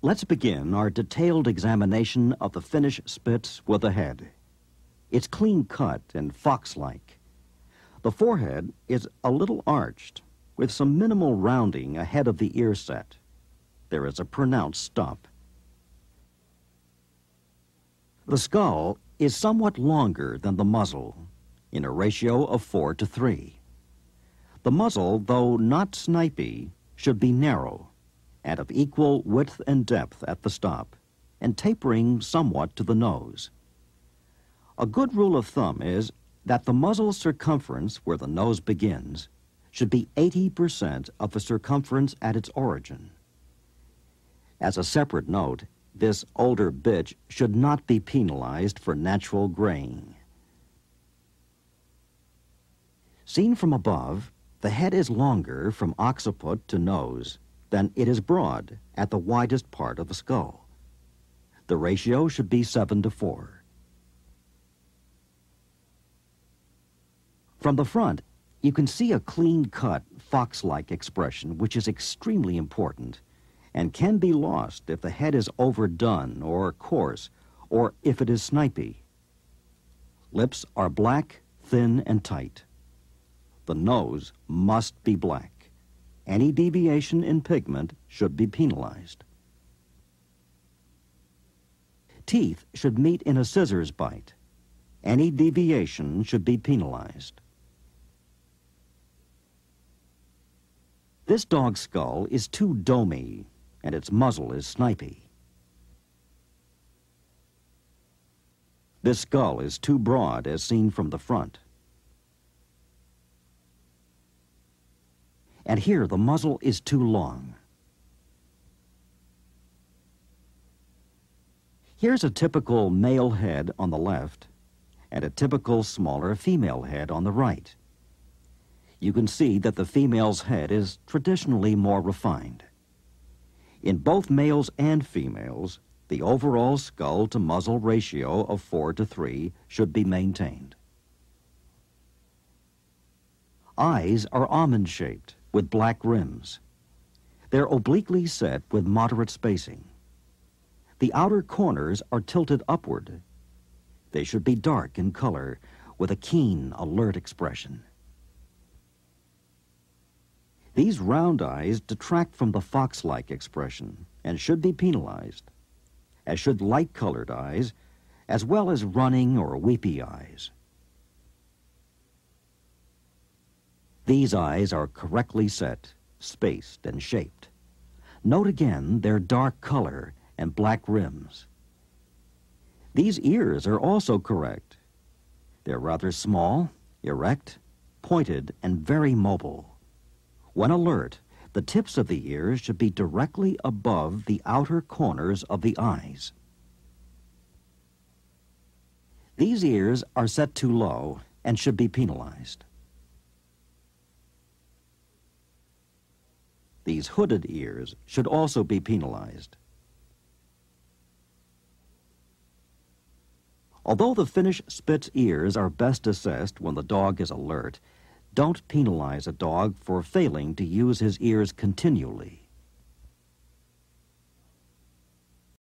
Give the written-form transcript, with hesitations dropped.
Let's begin our detailed examination of the Finnish Spitz with the head. It's clean cut and fox-like. The forehead is a little arched, with some minimal rounding ahead of the ear set. There is a pronounced stop. The skull is somewhat longer than the muzzle, in a ratio of 4:3. The muzzle, though not snipey, should be narrow and of equal width and depth at the stop, and tapering somewhat to the nose. A good rule of thumb is that the muzzle circumference where the nose begins should be 80% of the circumference at its origin. As a separate note, this older bitch should not be penalized for natural graying. Seen from above, the head is longer from occiput to nose than it is broad at the widest part of the skull. The ratio should be 7:4. From the front, you can see a clean-cut, fox-like expression, which is extremely important and can be lost if the head is overdone or coarse, or if it is snipey. Lips are black, thin, and tight. The nose must be black. Any deviation in pigment should be penalized. Teeth should meet in a scissors bite. Any deviation should be penalized. This dog's skull is too domey, and its muzzle is snipey. This skull is too broad as seen from the front. And here the muzzle is too long. Here's a typical male head on the left and a typical smaller female head on the right. You can see that the female's head is traditionally more refined. In both males and females, the overall skull-to-muzzle ratio of 4:3 should be maintained. Eyes are almond-shaped with black rims. They're obliquely set with moderate spacing. The outer corners are tilted upward. They should be dark in color with a keen, alert expression. These round eyes detract from the fox-like expression and should be penalized, as should light-colored eyes, as well as running or weepy eyes. These eyes are correctly set, spaced, and shaped. Note again their dark color and black rims. These ears are also correct. They're rather small, erect, pointed, and very mobile. When alert, the tips of the ears should be directly above the outer corners of the eyes. These ears are set too low and should be penalized. These hooded ears should also be penalized. Although the Finnish Spitz ears are best assessed when the dog is alert, don't penalize a dog for failing to use his ears continually.